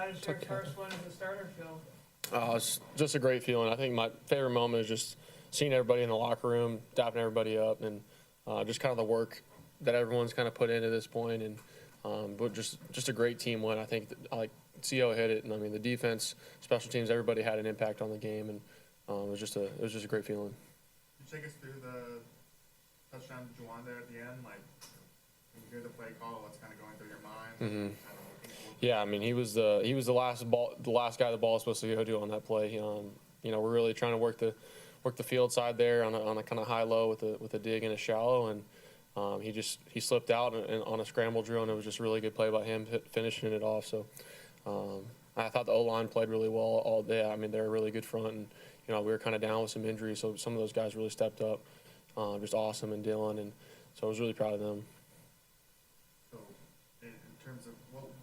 How does your first one as a starter feel? It's just a great feeling. I think my favorite moment is just seeing everybody in the locker room, dapping everybody up, and just kind of the work that everyone's kind of put into this point, and but just a great team win. I think like CO hit it, and I mean the defense, special teams, everybody had an impact on the game, and it was just a great feeling. Could you take us through the touchdown to Juwan there at the end? Like, when you hear the play call, what's kind of going through your mind? Mm-hmm. Yeah, I mean he was the last guy the ball was supposed to go to on that play. You know, we're really trying to work the field side there on a kind of high low with a dig and a shallow, and he slipped out and on a scramble drill, and it was just a really good play by him finishing it off. So I thought the O-line played really well all day. I mean they're a really good front, and you know we were kind of down with some injuries, so some of those guys really stepped up. Just awesome, and Dylan, and so I was really proud of them. So in terms of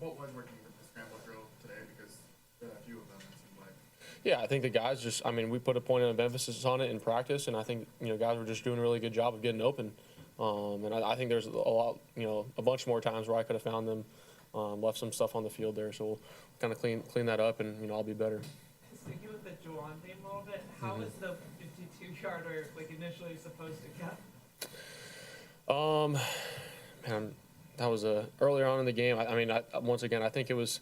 what was working with the scramble drill today, because there are a few of them it seemed like. Yeah, I think the guys just, I mean, we put a point of emphasis on it in practice, and I think, you know, guys were just doing a really good job of getting open. And I think there's a lot, you know, a bunch more times where I could have found them, left some stuff on the field there. So we'll kind of clean that up, and, you know, I'll be better. Sticking with the Juwan theme a little bit, how was the 52-yarder like initially supposed to go? Man, that was earlier on in the game. I mean, once again, I think it was,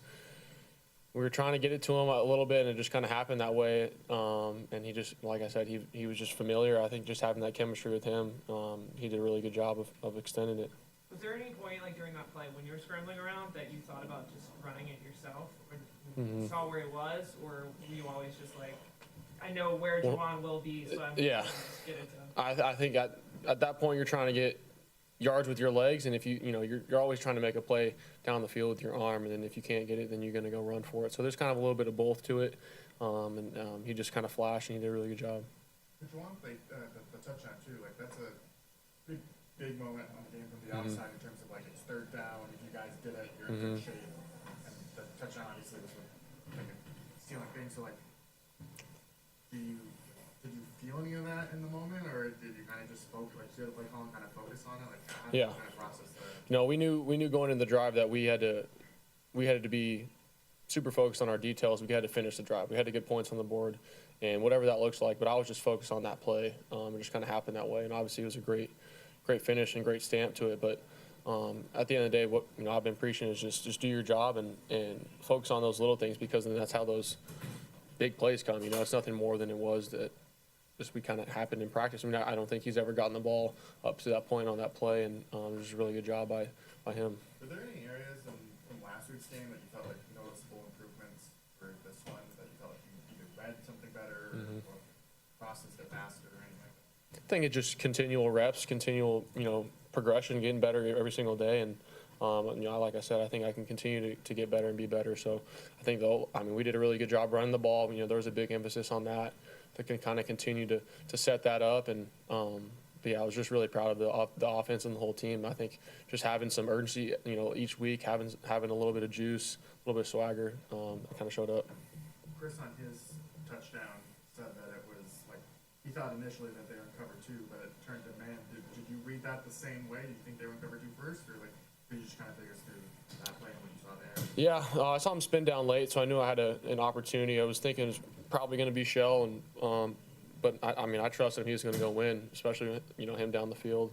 we were trying to get it to him a little bit, and it just kind of happened that way. And he just, like I said, he was just familiar. I think just having that chemistry with him, he did a really good job of extending it. Was there any point, like during that play, when you were scrambling around, that you thought about just running it yourself, or you saw where he was, or were you always just like, I know where Juwan will be, so I'm just get it to him? I think at that point you're trying to get yards with your legs, and if you're always trying to make a play down the field with your arm, and then if you can't get it, then you're going to go run for it. So there's kind of a little bit of both to it, and he just kind of flashed, and he did a really good job. The Juwan play, the touchdown too, like that's a big moment on the game from the outside in terms of like it's third down. If you guys did it, you're in good shape, and the touchdown obviously was like a stealing thing. So like, did you feel any of that in the moment, or did you kind of just focus, like, see the play call and kind of focus on it? Like, how did you kind of process that? No, we knew going in the drive that we had to be super focused on our details. We had to finish the drive. We had to get points on the board, and whatever that looks like. But I was just focused on that play. It just kind of happened that way, and obviously it was a great finish and great stamp to it. But at the end of the day, what I've been preaching is just do your job and focus on those little things, because then that's how those big plays come. You know, it's nothing more than it was that just we kind of happened in practice. I mean, I don't think he's ever gotten the ball up to that point on that play, and it was a really good job by him. Were there any areas from last week's game that you felt like noticeable improvements for this one, that you felt like you either read something better or processed it faster or anything like that? I think it's just continual reps, continual progression, getting better every single day, and like I said, I think I can continue to get better and be better. So I think we did a really good job running the ball. There was a big emphasis on that can kind of continue to set that up, and but yeah, I was just really proud of the offense and the whole team. I think just having some urgency, each week, having a little bit of juice, a little bit of swagger, kind of showed up. Chris on his touchdown said that it was like he thought initially that they were in cover two, but it turned to man. Did you read that the same way? Do you think they were in cover two first, or like could you just kind of take us through that play and what you saw there? Yeah, I saw him spin down late, so I knew I had an opportunity. I was thinking it was probably going to be Shough, and but I trusted him. He was going to go win, especially him down the field.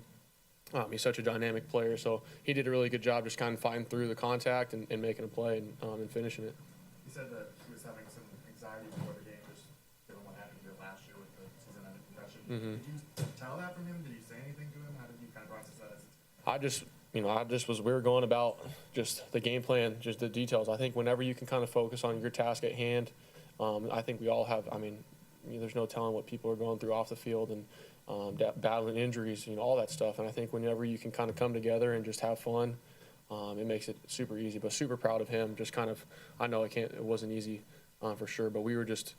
He's such a dynamic player, so he did a really good job just kind of fighting through the contact and making a play and finishing it. He said that he was having some anxiety before the game, just given what happened to him last year with the season-ending concussion. Did you tell that from him? Did you say anything to him? How did you kind of process that? We were going about just the game plan, just the details. I think whenever you can kind of focus on your task at hand, I think we all have. There's no telling what people are going through off the field and battling injuries, all that stuff. And I think whenever you can kind of come together and just have fun, it makes it super easy. But super proud of him. Just kind of, I know it wasn't easy for sure, but we were just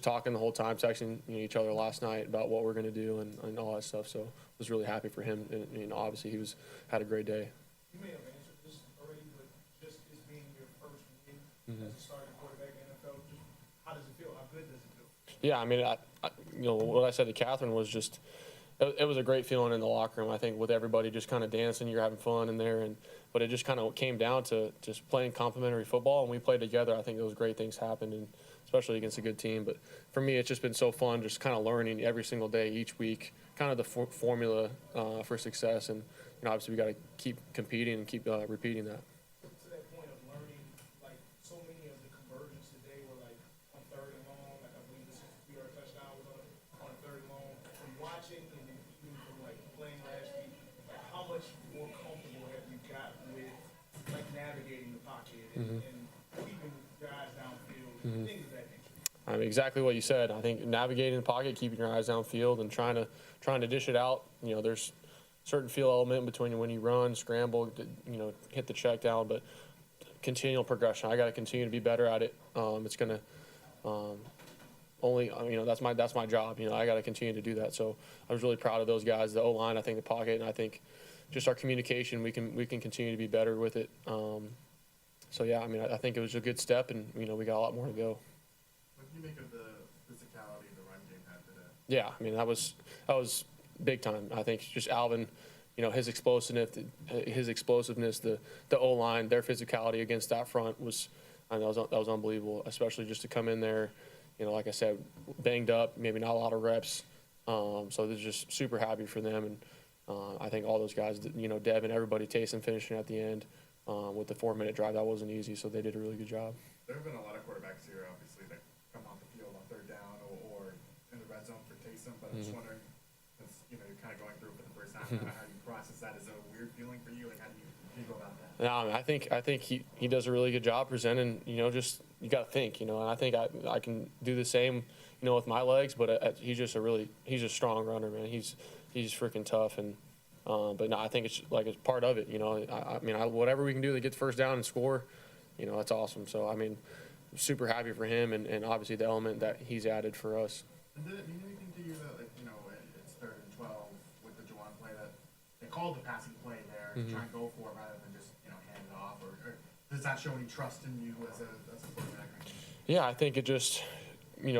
talking the whole time, texting each other last night about what we're going to do and all that stuff. So I was really happy for him. And obviously he had a great day. You may have answered this already, but just as being your first game as a starting quarterback in the NFL, just how does it feel? How good does it feel? Yeah, what I said to Catherine was just, it was a great feeling in the locker room. I think with everybody just kind of dancing, you're having fun in there, but it just kind of came down to just playing complementary football, and we played together. I think those great things happened, and especially against a good team. But for me, it's just been so fun, just kind of learning every single day, each week, kind of the formula for success. And obviously we got to keep competing and keep repeating that. To that point of learning, like so many of the conversions today were like on third and long. Like I believe this 3-yard touchdown was on third and long. From watching and then even from like playing last week, like how much more comfortable have you got with like navigating the pocket and keeping guys downfield and things of that nature? I mean, exactly what you said. I think navigating the pocket, keeping your eyes downfield, and trying to dish it out. There's certain feel element between when you run, scramble, hit the check down, but continual progression. I got to continue to be better at it. It's gonna that's my job. I got to continue to do that. So I was really proud of those guys, the O-line, I think the pocket, and I think just our communication. We can continue to be better with it. So yeah, I mean, I think it was a good step, and we got a lot more to go. What do you make of the physicality the run game had today? Yeah, I mean that was big time. I think just Alvin, his explosiveness, the O-line, their physicality against that front was unbelievable. Especially just to come in there, like I said, banged up, maybe not a lot of reps. So they're just super happy for them, and I think all those guys, Devin, everybody, Taysom finishing at the end with the 4-minute drive, that wasn't easy. So they did a really good job. There have been a lot of quarterbacks here, obviously, that come off the field on third down or in the red zone for Taysom. But I'm just wondering, since you're kind of going through it for the first time, how do you process that? Is it a weird feeling for you? Like, how do you go about that? No, I mean, I think he does a really good job presenting. Just you got to think. And I think I can do the same. With my legs, but he's a strong runner, man. He's freaking tough, and but no, I think it's part of it. I mean, whatever we can do to get the first down and score, that's awesome. So I mean, super happy for him, and obviously the element that he's added for us. And did it mean anything to you that it's 3rd and 12 with the Juwan play that they called the passing play there to try and go for it rather than just hand it off, or does that show any trust in you as a quarterback? Yeah, I think it just.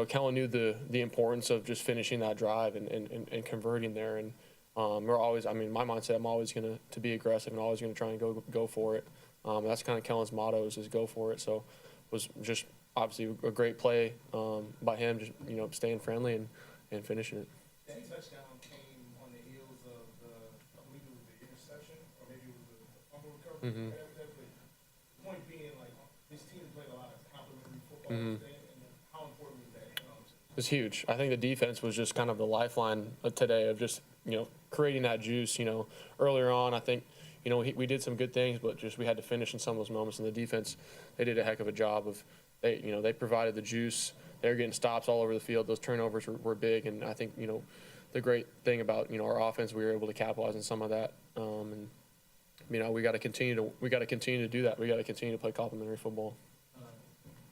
Kellen knew the importance of just finishing that drive and converting there. And we're always, I mean, my mindset, I'm always going to be aggressive and always going to try and go for it. That's kind of Kellen's motto is go for it. So it was just obviously a great play by him, just, staying friendly and finishing it. That touchdown came on the heels of I believe it was the interception, or maybe it was the fumble recovery. The point being, like, this team played a lot of complimentary football today. How important was that? It's huge. I think the defense was just kind of the lifeline today of just, creating that juice. Earlier on, I think, we did some good things, but just we had to finish in some of those moments. And the defense, they did a heck of a job of, they provided the juice. They were getting stops all over the field. Those turnovers were big. And I think, the great thing about, our offense, we were able to capitalize on some of that. And, we got to continue to do that. We got to continue to play complementary football.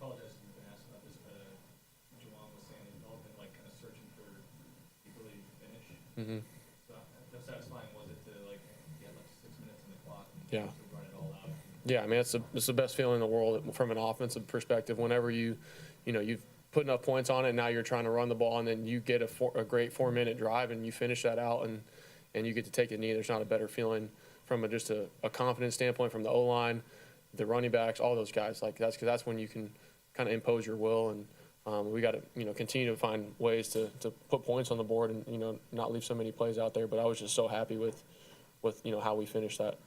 Apologize if you've been asked about this, but Juwan was saying they've all been like kind of searching for the ability to finish. So how satisfying was it to get 6 minutes on the clock and Yeah. to run it all out? Yeah, I mean, it's the best feeling in the world from an offensive perspective. Whenever you've put enough points on it, now you're trying to run the ball, and then you get a great 4-minute drive, and you finish that out, and you get to take a knee. There's not a better feeling from just a confidence standpoint from the O-line, the running backs, all those guys. That's when you can kind of impose your will, and we got to continue to find ways to put points on the board and not leave so many plays out there. But I was just so happy with how we finished that.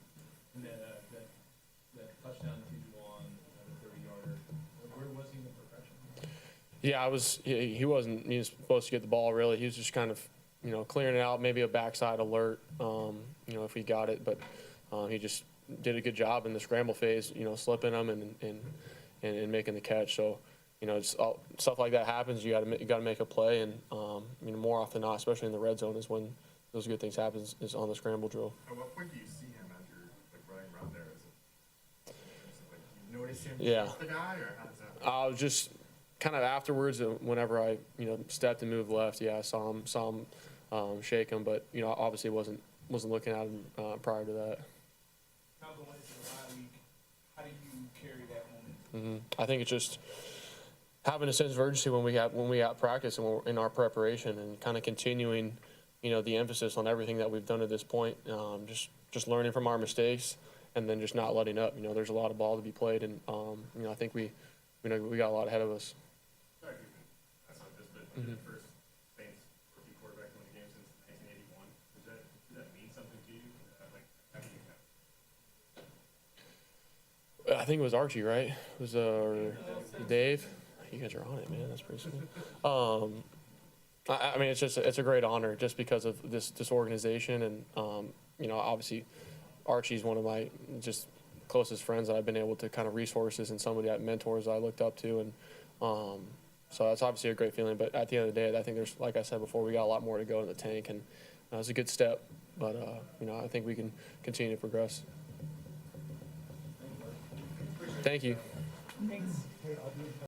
And that touchdown to Juwan, the 30-yarder, where was he in the progression? Yeah, he wasn't supposed to get the ball really. He was just kind of clearing it out, maybe a backside alert, if he got it, but he just did a good job in the scramble phase, slipping them and making the catch. So, stuff like that happens. You got to make a play, and more often than not, especially in the red zone, is when those good things happen. Is on the scramble drill. At what point do you see him as you're running around there? Is it do you notice him? Yeah. The guy, or how does that? I was just kind of afterwards, whenever I stepped and moved left. Yeah, I saw him shake him, but obviously wasn't looking at him prior to that. Now going into the bye week, how do you carry that moment? I think it's just having a sense of urgency when we got practice and we're in our preparation, and kind of continuing the emphasis on everything that we've done at this point, just learning from our mistakes and then just not letting up. There's a lot of ball to be played, and I think we got a lot ahead of us. Sorry if you can, that's not this, but when you're the first Saints rookie quarterback to win a game since 1981, does that mean something to you? Like, how do you have? I think it was Archie, right? It was Dave. You guys are on it, man. That's pretty cool. I mean, it's a great honor just because of this organization, and obviously Archie's one of my just closest friends that I've been able to kind of resources and somebody that mentors I looked up to, and so that's obviously a great feeling. But at the end of the day, I think there's, like I said before, we got a lot more to go in the tank, and it's a good step. But I think we can continue to progress. Thank you. Thanks.